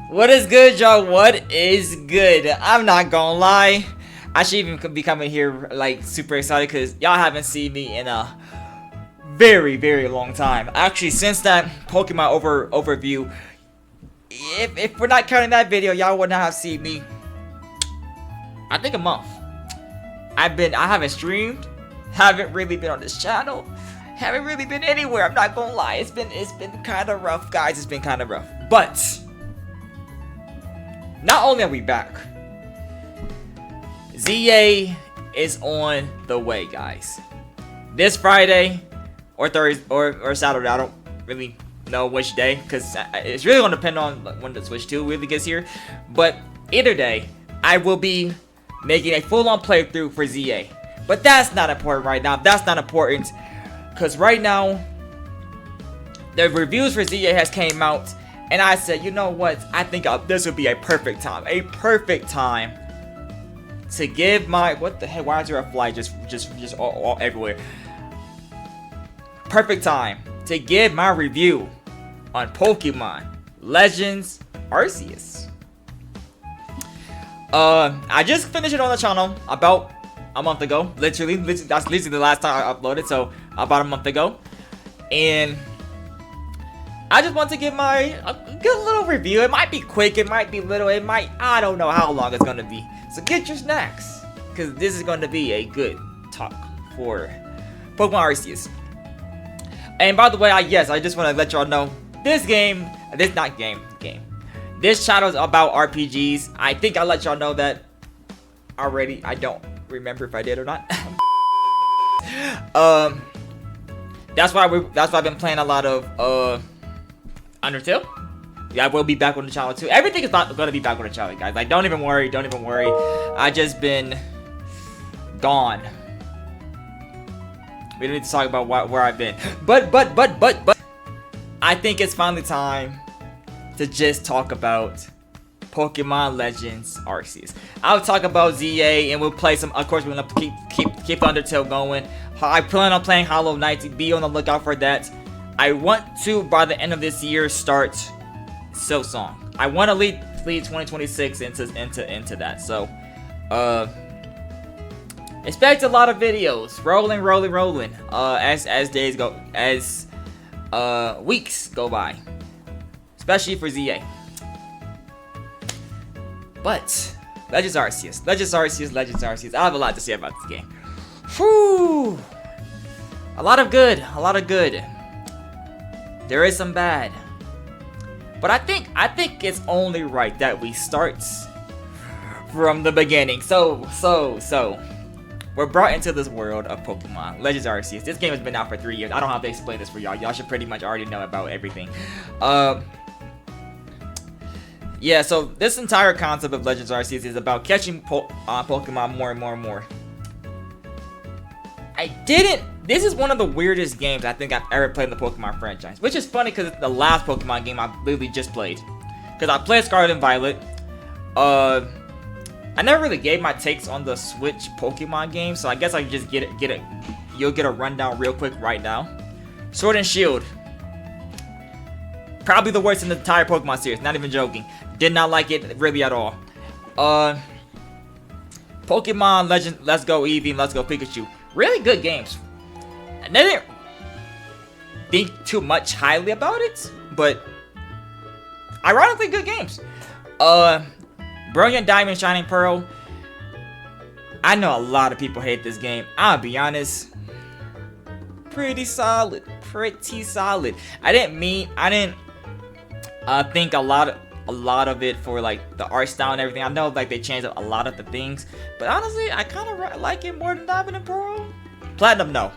What is good, y'all? What is good? I'm not gonna lie. I should even be coming here like super excited because y'all haven't seen me in a very long time. Actually, since that Pokemon overview, if we're not counting that video, y'all would not have seen me. I think a month. I haven't streamed, haven't really been on this channel, haven't really been anywhere. I'm not gonna lie. It's been kind of rough, guys. It's been kind of rough, but. Not only are we back, ZA is on the way, guys. This Friday or Thursday or Saturday, I don't really know which day because it's really gonna depend on when the Switch 2 really gets here. But either day, I will be making a full-on playthrough for ZA. But that's not important right now. That's not important because right now the reviews for ZA has came out. And I said, you know what? I think this would be a perfect time to give my what the heck? Why is there a fly just all everywhere? Perfect time to give my review on Pokemon Legends Arceus. I just finished it on the channel about a month ago. Literally, that's literally the last time I uploaded. So about a month ago, and I just want to give a good little review. It might be quick, it might be little, I don't know how long it's gonna be. So get your snacks, because this is gonna be a good talk for Pokemon Arceus. And by the way, I just want to let y'all know, this channel is about RPGs. I think I let y'all know that already. I don't remember if I did or not. That's why I've been playing a lot of Undertale. Yeah, I will be back on the channel too. Everything is not gonna be back on the channel, guys. Like, don't even worry. I just been gone. We don't need to talk about where I've been. But I think it's finally time to just talk about Pokemon Legends Arceus. I'll talk about ZA and we'll play some. Of course, we're gonna keep Undertale going. I plan on playing Hollow Knight. Be on the lookout for that. I want to, by the end of this year, start Silsong. I want to lead 2026 into that. So, expect a lot of videos, rolling. As days go, as weeks go by, especially for ZA. But Legends Arceus. I have a lot to say about this game. Whew. A lot of good. There is some bad, but I think it's only right that we start from the beginning. So we're brought into this world of Pokemon Legends Arceus. This game has been out for 3 years. I don't have to explain this for y'all. Y'all should pretty much already know about everything. Yeah. So this entire concept of Legends Arceus is about catching Pokemon more and more. This is one of the weirdest games I think I've ever played in the Pokemon franchise. Which is funny because it's the last Pokemon game I literally just played. Because I played Scarlet and Violet. I never really gave my takes on the Switch Pokemon game. So I guess I can just you'll get a rundown real quick right now. Sword and Shield. Probably the worst in the entire Pokemon series. Not even joking. Did not like it really at all. Pokemon Legend, Let's Go Eevee, Let's Go Pikachu. Really good games. I didn't think too much highly about it, but ironically good games. Brilliant Diamond, Shining Pearl. I know a lot of people hate this game. I'll be honest. Pretty solid. I didn't think a lot of it for like the art style and everything. I know like they changed up a lot of the things, but honestly, I kind of like it more than Diamond and Pearl. Platinum, no.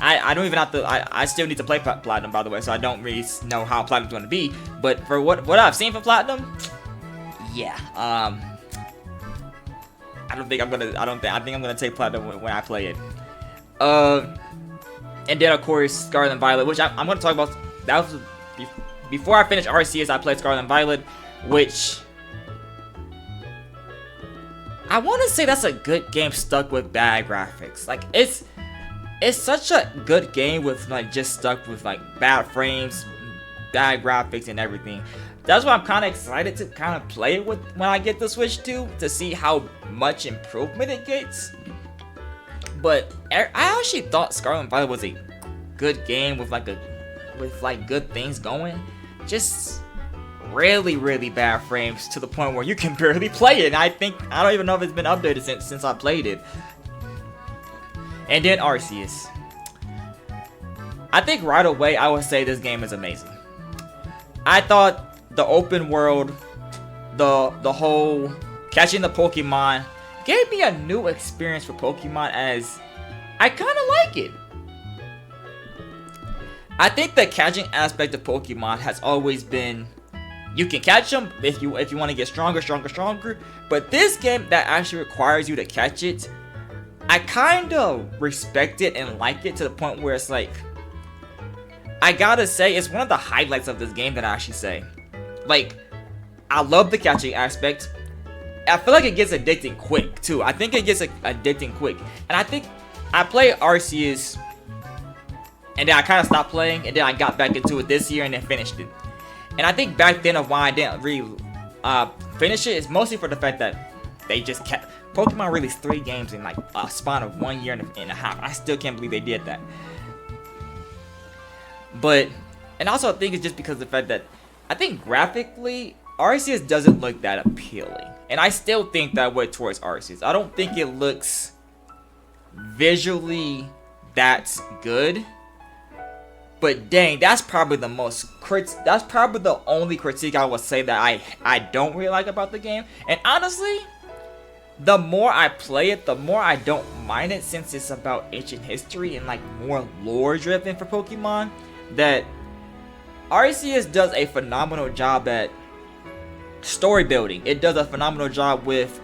I don't even have to. I still need to play Platinum, by the way, so I don't really know how Platinum's going to be. But for what I've seen from Platinum, yeah. I think I'm gonna take Platinum when I play it. And then of course Scarlet and Violet, which I'm gonna talk about. That was before I finished Arceus. I played Scarlet and Violet, which I want to say that's a good game stuck with bad graphics. Like it's such a good game with like just stuck with like bad frames, bad graphics and everything. That's why I'm kind of excited to kind of play it with when I get the Switch 2 to see how much improvement it gets. But I actually thought Scarlet Violet was a good game with like good things going. Just really bad frames to the point where you can barely play it. And I don't even know if it's been updated since I played it. And then Arceus. I think right away I would say this game is amazing. I thought the open world, the whole catching the Pokemon gave me a new experience for Pokemon, as I kind of like it. I think the catching aspect of Pokemon has always been, you can catch them if you want to get stronger, but this game that actually requires you to catch it, I kind of respect it and like it to the point where it's like, I gotta say, it's one of the highlights of this game that I actually say. Like, I love the catching aspect. I feel like it gets addicting quick, too. I think it gets addicting quick. And I think I played Arceus, and then I kind of stopped playing, and then I got back into it this year and then finished it. And I think back then of why I didn't really finish it is mostly for the fact that they just kept... Pokemon released 3 games in like a span of 1 year and a half. I still can't believe they did that. But, and also I think it's just because of the fact that I think graphically, Arceus doesn't look that appealing. And I still think that way towards Arceus. I don't think it looks visually that good. But dang, that's probably the only critique I would say that I don't really like about the game. And honestly, the more I play it, the more I don't mind it, since it's about ancient history and like more lore driven for Pokemon. That Arceus does a phenomenal job at story building. It does a phenomenal job with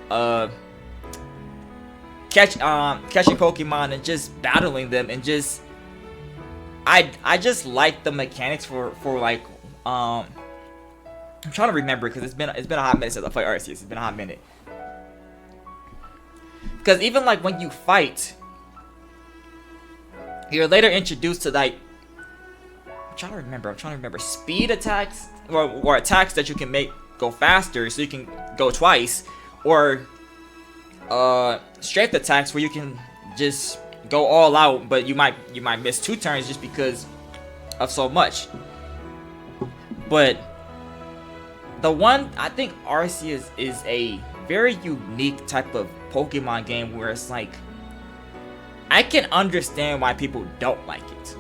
catching Pokemon and just battling them, and just I just like the mechanics for like I'm trying to remember because it's been a hot minute since I played Arceus. It's been a hot minute. Because even like when you fight, you're later introduced to like, I'm trying to remember speed attacks or attacks that you can make go faster, so you can go twice, or strength attacks where you can just go all out, but you might miss 2 turns just because of so much. But the one, I think Arceus is a very unique type of Pokemon game where it's like, I can understand why people don't like it.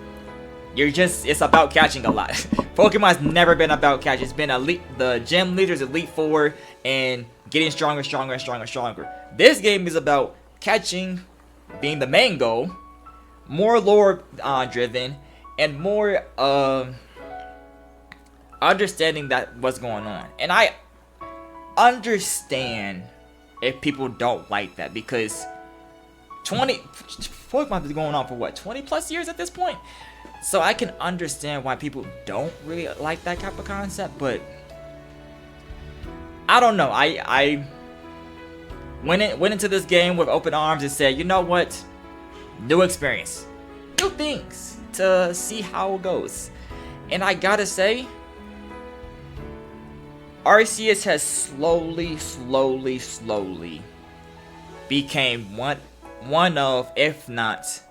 It's about catching a lot. Pokemon's never been about catching. It's been the gym leaders, Elite Four, and getting stronger. This game is about catching, being the main goal, more lore driven, and more understanding that what's going on. And I understand if people don't like that, because Pokemon has been going on for what, 20 plus years at this point? So I can understand why people don't really like that type of concept, but I don't know. I went into this game with open arms and said, you know what? New experience, new things to see how it goes. And I gotta say, Arceus has slowly became one of, if not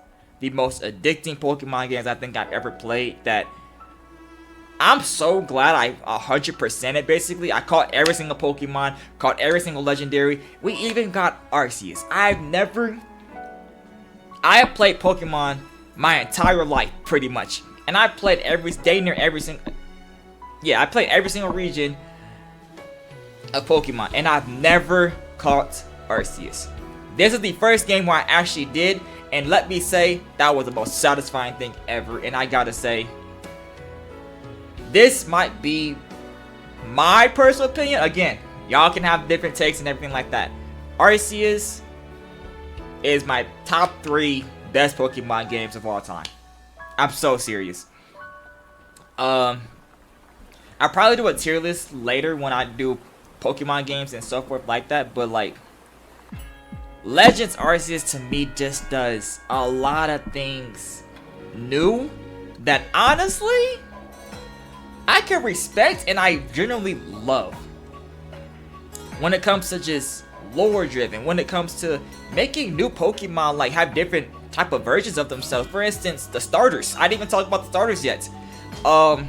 the most addicting Pokemon games I think I've ever played. That I'm so glad I 100% it. Basically, I caught every single Pokemon, caught every single legendary. We even got Arceus. I have played Pokemon my entire life, pretty much, and I played every single region of Pokemon, and I've never caught Arceus. This is the first game where I actually did, and let me say, that was the most satisfying thing ever. And I gotta say, this might be my personal opinion. Again, y'all can have different takes and everything like that. Arceus is my top 3 best Pokemon games of all time. I'm so serious. I'll probably do a tier list later when I do Pokemon games and so forth like that, but like, Legends Arceus to me just does a lot of things new that honestly I can respect and I genuinely love when it comes to just lore driven, when it comes to making new Pokemon like have different type of versions of themselves. For instance, the starters. I didn't even talk about the starters yet. You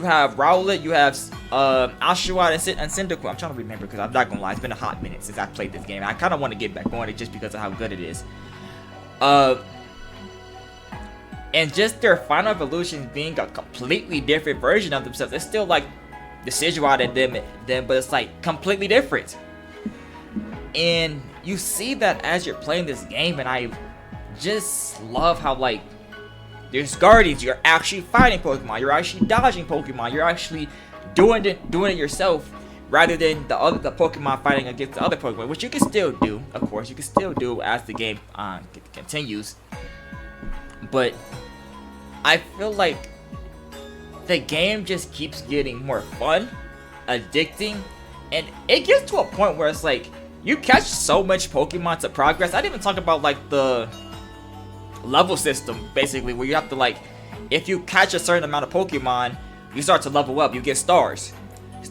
have Rowlet, you have Oshawott and Cyndaquil. I'm trying to remember because I'm not gonna lie, it's been a hot minute since I played this game. I kind of want to get back on it just because of how good it is. And just their final evolutions being a completely different version of themselves. It's still like Decidueye and them, but it's like completely different. And you see that as you're playing this game, and I just love how like there's guardians, you're actually fighting Pokemon, you're actually dodging Pokemon, you're actually doing it yourself rather than the Pokemon fighting against the other Pokemon, which you can still do, of course, you can still do as the game continues. But I feel like the game just keeps getting more fun, addicting, and it gets to a point where it's like you catch so much Pokemon to progress. I didn't even talk about like the level system, basically, where you have to like, if you catch a certain amount of Pokemon, you start to level up, you get stars.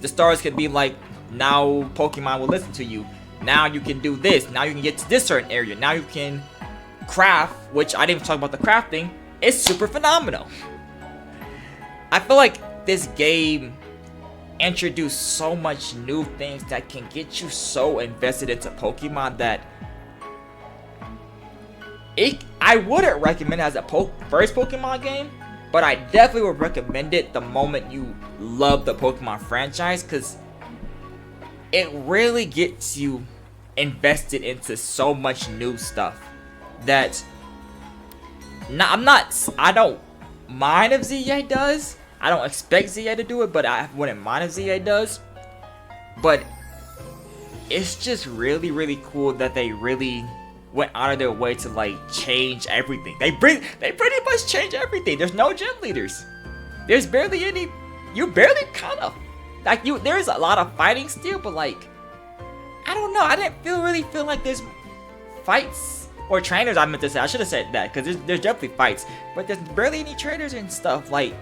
The stars can be like, now Pokemon will listen to you, now you can do this, now you can get to this certain area, now you can craft, which I didn't even talk about the crafting. It's super phenomenal. I feel like this game introduced so much new things that can get you so invested into Pokemon that I wouldn't recommend it as a first Pokemon game, but I definitely would recommend it the moment you love the Pokemon franchise, because it really gets you invested into so much new stuff that I don't mind if ZA does. I don't expect ZA to do it, but I wouldn't mind if ZA does. But it's just really, really cool that they really went out of their way to like change everything. They pretty much change everything. There's no gym leaders. There's barely any. You barely kind of like you. There's a lot of fighting still, but like I don't know. I didn't really feel like there's fights or trainers. I meant to say. I should have said that because there's definitely fights, but there's barely any trainers and stuff. Like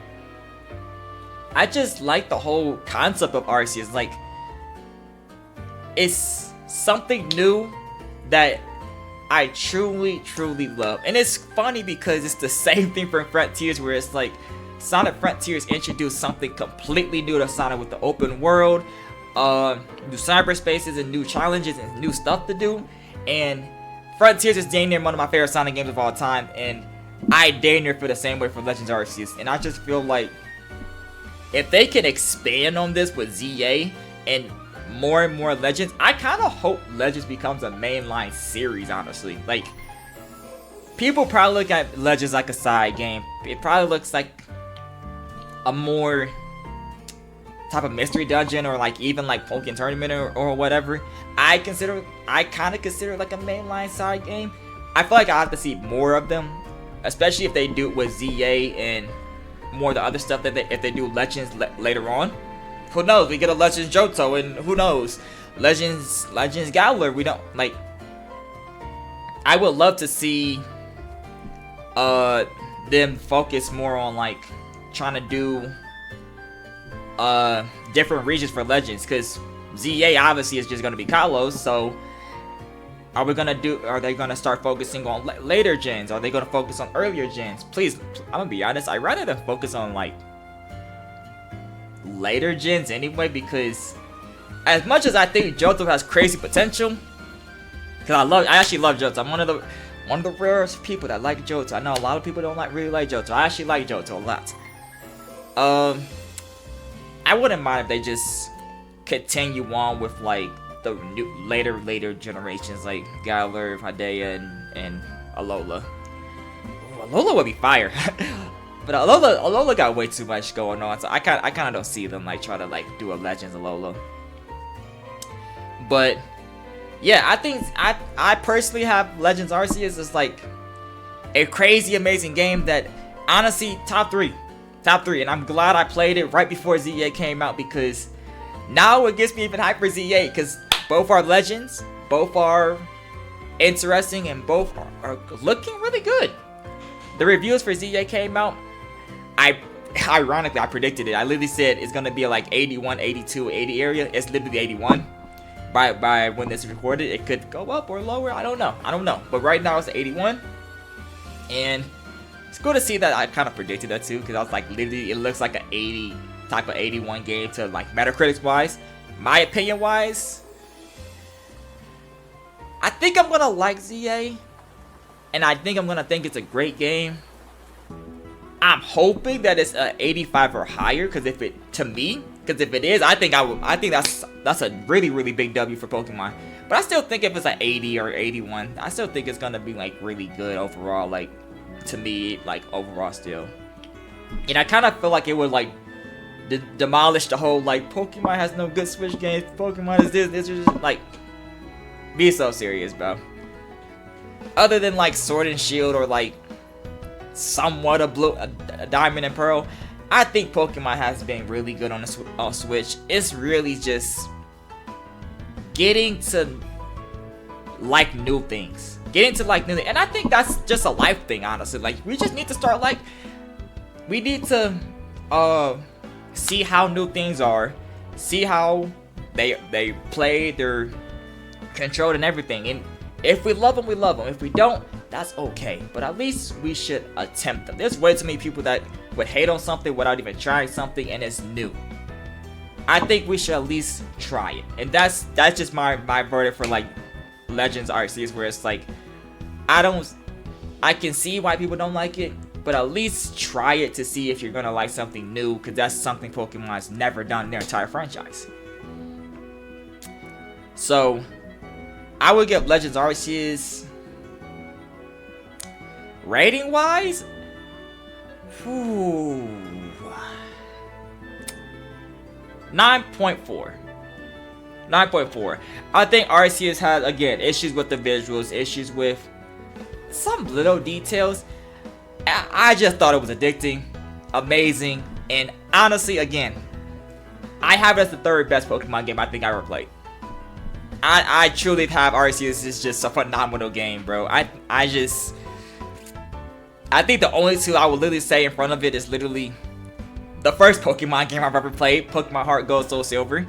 I just like the whole concept of Arceus. Like it's something new that I truly love. And it's funny because it's the same thing from Frontiers, where it's like Sonic Frontiers introduced something completely new to Sonic with the open world, new cyberspaces and new challenges and new stuff to do. And Frontiers is dang near one of my favorite Sonic games of all time, and I dang near feel the same way for Legends Arceus. And I just feel like if they can expand on this with ZA and more Legends, I kind of hope Legends becomes a mainline series, honestly. Like, people probably look at Legends like a side game. It probably looks like a more type of mystery dungeon, or like even like Pokken Tournament or whatever. I kind of consider it like a mainline side game. I feel like I have to see more of them, especially if they do it with ZA and more of the other stuff that if they do Legends later on. Who knows? We get a Legends Johto, and who knows? Legends Galar. We don't like. I would love to see them focus more on like trying to do different regions for Legends, because ZA obviously is just gonna be Kalos. So are they gonna start focusing on later gens? Are they gonna focus on earlier gens? Please, I'm gonna be honest. I'd rather them focus on like later gens anyway, because as much as I think Johto has crazy potential, because I actually love Johto. I'm one of the rarest people that like Johto. I know a lot of people don't really like Johto. I actually like Johto a lot. I wouldn't mind if they just continue on with like the new later generations, like Galar, Paldea, and Alola. Ooh, Alola would be fire. But Alola got way too much going on, so I kind of don't see them like try to like do a Legends Alola. But yeah, I think I personally have Legends Arceus as like a crazy amazing game that honestly top three, and I'm glad I played it right before ZA came out, because now it gets me even hyped for ZA, because both are Legends, both are interesting, and both are looking really good. The reviews for ZA came out. ironically, I predicted it. I literally said it's gonna be like 81, 82, 80 area. It's literally 81. By when this is recorded, it could go up or lower. I don't know. But right now it's 81, and it's cool to see that I kind of predicted that too, because I was like, literally, it looks like an 80 type of 81 game to like Metacritic wise. My opinion wise, I think I'm gonna like ZA, and I think I'm gonna think it's a great game. I'm hoping that it's a 85 or higher, because if it is, I think that's a really big W for Pokemon. But I still think if it's an 80 or 81, I still think it's gonna be like really good overall. Like, to me, like overall still. And I kind of feel like it would like demolish the whole like Pokemon has no good Switch games. Pokemon is this is just like, be so serious, bro. Other than like Sword and Shield or like somewhat a Diamond and Pearl, I think Pokemon has been really good on the Switch. It's really just getting to like new things. And I think that's just a life thing, honestly. Like, we just need to start like, we need to see how new things are, see how they play, they're controlled and everything. And if we love them, we love them. If we don't, that's okay. But at least we should attempt them. There's way too many people that would hate on something without even trying something and it's new. I think we should at least try it. And that's just my verdict for like Legends Arceus, where it's like, I can see why people don't like it, but at least try it to see if you're gonna like something new, because that's something Pokemon's never done in their entire franchise. So I would give Legends Arceus, rating wise, 9.4. 9.4. I think Arceus has, again, issues with the visuals, issues with some little details. I just thought it was addicting, amazing, and honestly, again, I have it as the third best Pokemon game I think I ever played. I truly have Arceus is just a phenomenal game, bro. I think the only two I would literally say in front of it is literally the first Pokemon game I've ever played, Pokemon Heart Gold Soul Silver.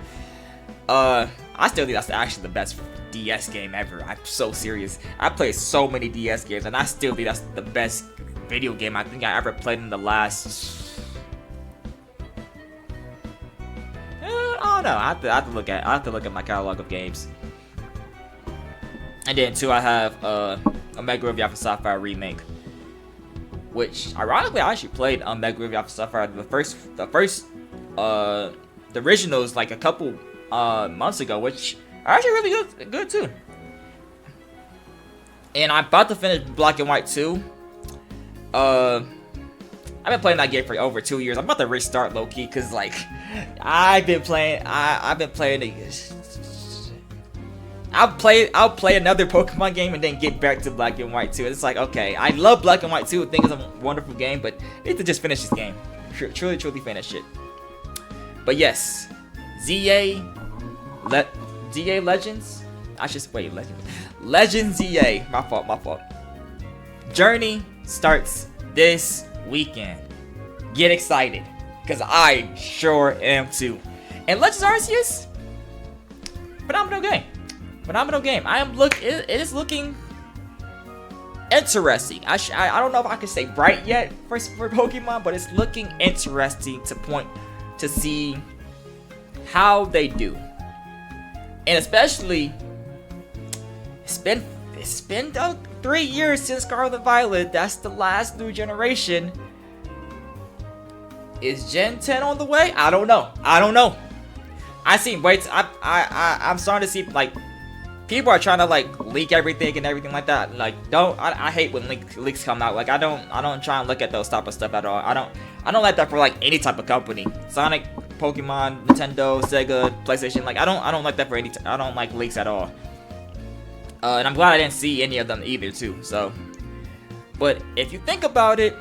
I still think that's actually the best DS game ever. I'm so serious. I played so many DS games, and I still think that's the best video game I think I ever played in the last. I don't know. I have to look at my catalog of games. And then 2, I have Omega Ruby Alpha Sapphire remake, which ironically I actually played Omega Ruby Alpha Sapphire the originals like a couple months ago, which are actually really good too. And I'm about to finish Black and White 2. I've been playing that game for over 2 years. I'm about to restart low key, cause like I've been playing I'll play another Pokemon game and then get back to Black and White 2. It's like, okay, I love Black and White 2. I think it's a wonderful game, but I need to just finish this game. Truly finish it. But yes, ZA Legends. Legends ZA. My fault. Journey starts this weekend. Get excited, cause I sure am too. And Legends Arceus, phenomenal game. It is looking interesting. I don't know if I can say bright yet for Pokemon, but it's looking interesting to see how they do. And especially, it's been 3 years since Scarlet and Violet. That's the last new generation. Is Gen 10 on the way? I don't know. I'm starting to see like people are trying to like leak everything and everything like that. Like, I hate when leaks come out. Like, I don't try and look at those type of stuff at all. I don't like that for like any type of company. Sonic, Pokemon, Nintendo, Sega, PlayStation. Like, I don't like that for I don't like leaks at all. And I'm glad I didn't see any of them either too. So, but if you think about it,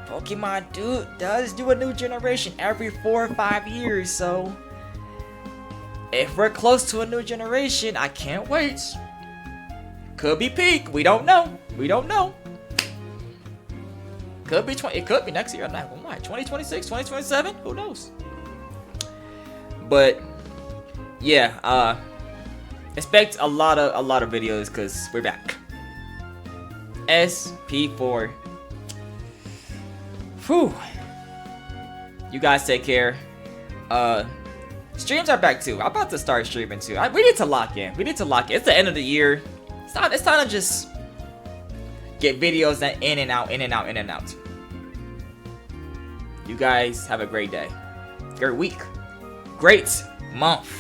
Pokemon does do a new generation every 4 or 5 years. So if we're close to a new generation, I can't wait. Could be peak. We don't know. Could be it could be next year. I'm not gonna lie. 2026, 2027. Who knows? But yeah, expect a lot of videos because we're back. SP4. Whew. You guys take care. Streams are back too. I'm about to start streaming too. We need to lock in. It's the end of the year. It's time to just get videos that in and out. You guys have a great day. Great week. Great month.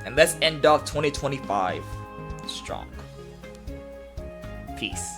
And let's end off 2025 strong. Peace.